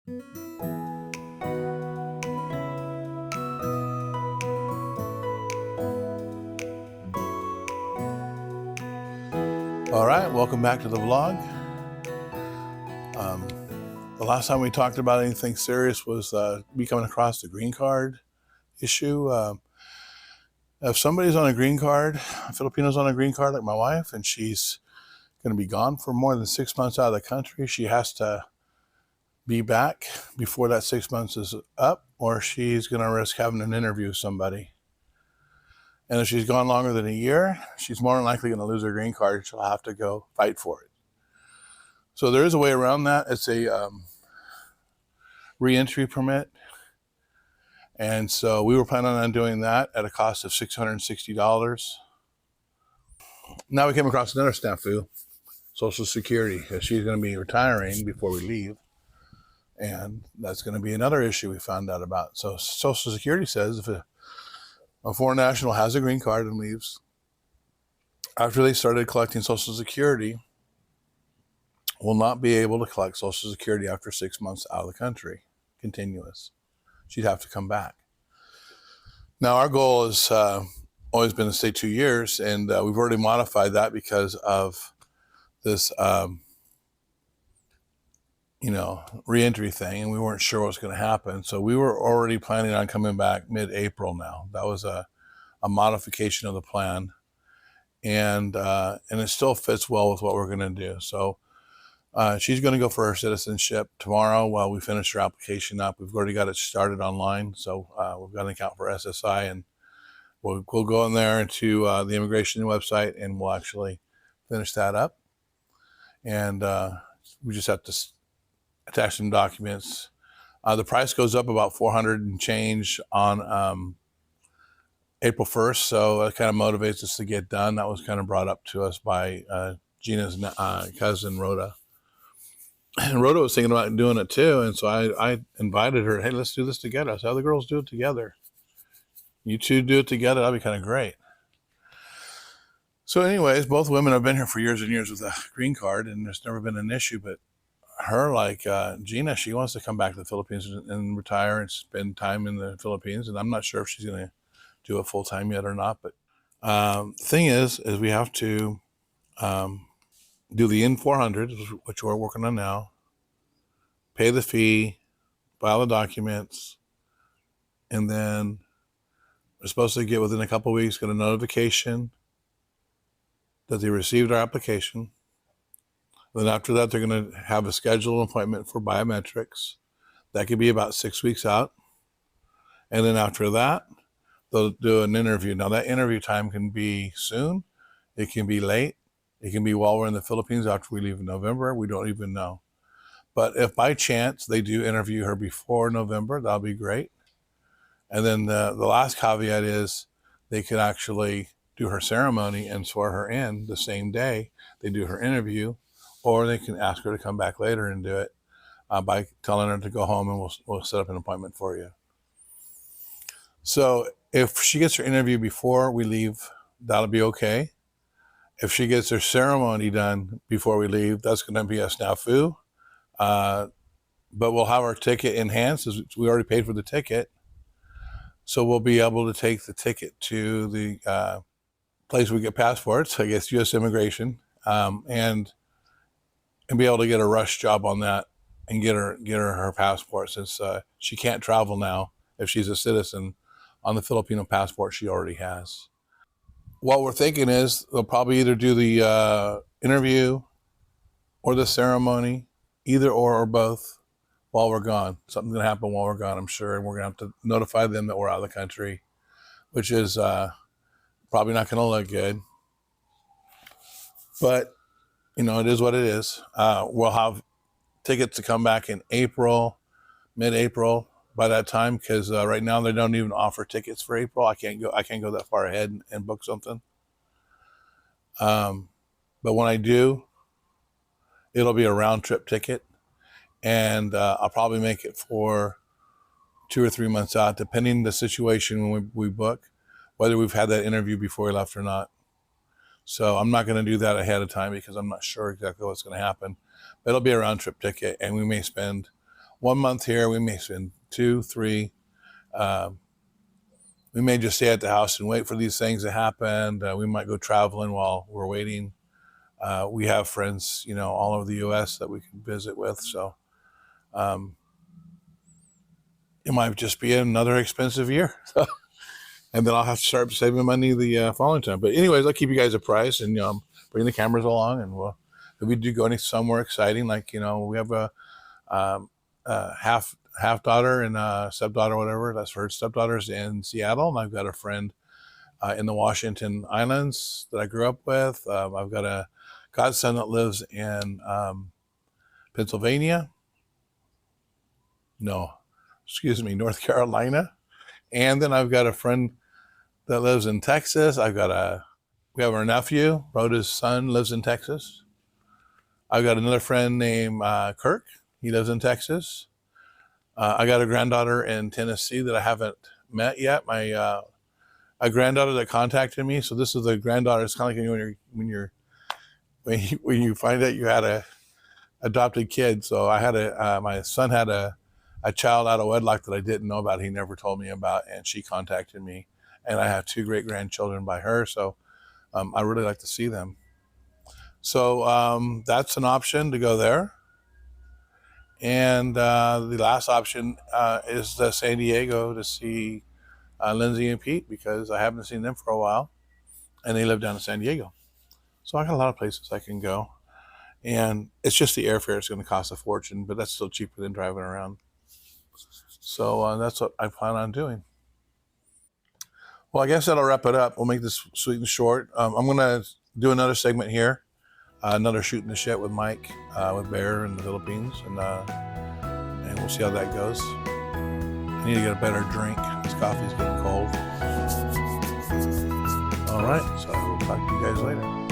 All right, welcome back to the vlog. The last time we talked about anything serious was me coming across the green card issue. If somebody's on a green card, a Filipino's on a green card like my wife, and she's going to be gone for more than 6 months out of the country, she has to be back before that 6 months is up, or she's going to risk having an interview with somebody. And if she's gone longer than a year, she's more than likely going to lose her green card. She'll have to go fight for it. So there is a way around that. It's a re-entry permit. And so we were planning on doing that at a cost of $660. Now we came across another snafu, Social Security. She's going to be retiring before we leave. And that's going to be another issue we found out about. So Social Security says if a foreign national has a green card and leaves, after they started collecting Social Security, will not be able to collect Social Security after 6 months out of the country, continuous. She'd have to come back. Now, our goal has always been to stay 2 years, and we've already modified that because of this, re-entry thing, and we weren't sure what was going to happen. So we were already planning on coming back mid-April now. That was a modification of the plan, and it still fits well with what we're going to do. So she's going to go for her citizenship tomorrow while we finish her application up. We've already got it started online, so we've got an account for SSI, and we'll go in there into the immigration website, and we'll actually finish that up. And we just have to attach some documents. The price goes up about $400 and change on April 1st, so it kind of motivates us to get done. That was kind of brought up to us by Gina's cousin, Rhoda. And Rhoda was thinking about doing it too, and so I invited her, hey, let's do this together. I said, other girls do it together. You two do it together, that'd be kind of great. So anyways, both women have been here for years and years with a green card, and there's never been an issue, but her, like Gina, she wants to come back to the Philippines and retire and spend time in the Philippines, and I'm not sure if she's going to do it full-time yet or not, but the thing is we have to do the N-400, which we're working on now, pay the fee, file the documents, and then we're supposed to get, within a couple of weeks, get a notification that they received our application. Then after that, they're going to have a scheduled appointment for biometrics. That could be about 6 weeks out. And then after that, they'll do an interview. Now, that interview time can be soon. It can be late. It can be while we're in the Philippines after we leave in November. We don't even know. But if by chance they do interview her before November, that'll be great. And then the last caveat is they could actually do her ceremony and swear her in the same day they do her interview, or they can ask her to come back later and do it by telling her to go home, and we'll set up an appointment for you. So if she gets her interview before we leave, that'll be okay. If she gets her ceremony done before we leave, that's going to be a snafu. But we'll have our ticket in hand, since we already paid for the ticket. So we'll be able to take the ticket to the place we get passports, I guess U.S. Immigration, and be able to get a rush job on that and get her passport, since she can't travel now if she's a citizen on the Filipino passport she already has. What we're thinking is they'll probably either do the interview or the ceremony, either or both, while we're gone. Something's going to happen while we're gone, I'm sure, and we're going to have to notify them that we're out of the country, which is probably not going to look good. But, it is what it is. We'll have tickets to come back in April, mid-April by that time, because right now they don't even offer tickets for April. I can't go that far ahead and book something. But when I do, it'll be a round-trip ticket, and I'll probably make it for 2 or 3 months out, depending on the situation when we book, whether we've had that interview before we left or not. So I'm not going to do that ahead of time because I'm not sure exactly what's going to happen. But it'll be a round-trip ticket, and we may spend 1 month here. We may spend 2, 3. We may just stay at the house and wait for these things to happen. We might go traveling while we're waiting. We have friends, all over the U.S. that we can visit with. So it might just be another expensive year. And then I'll have to start saving money the following time. But anyways, I'll keep you guys apprised and bring the cameras along. And if we do go somewhere exciting, like, we have a half daughter and a stepdaughter, whatever. That's her stepdaughter's in Seattle. And I've got a friend in the Washington Islands that I grew up with. I've got a godson that lives in Pennsylvania. No, excuse me, North Carolina. And then I've got a friend that lives in Texas. We have our nephew, Rhoda's son, lives in Texas. I've got another friend named Kirk. He lives in Texas. I got a granddaughter in Tennessee that I haven't met yet. A granddaughter that contacted me. So this is a granddaughter. It's kind of like when you find out you had a adopted kid. So I had my son had a child out of wedlock that I didn't know about. He never told me about, and she contacted me. And I have 2 great grandchildren by her. So I really like to see them. So that's an option to go there. And the last option is San Diego to see Lindsay and Pete, because I haven't seen them for a while, and they live down in San Diego. So I got a lot of places I can go, and it's just the airfare is going to cost a fortune, but that's still cheaper than driving around. So that's what I plan on doing. Well, I guess that'll wrap it up. We'll make this sweet and short. I'm going to do another segment here, another shooting the shit with Mike, with Bear in the Philippines, and we'll see how that goes. I need to get a better drink. This coffee's getting cold. All right, so I will talk to you guys later.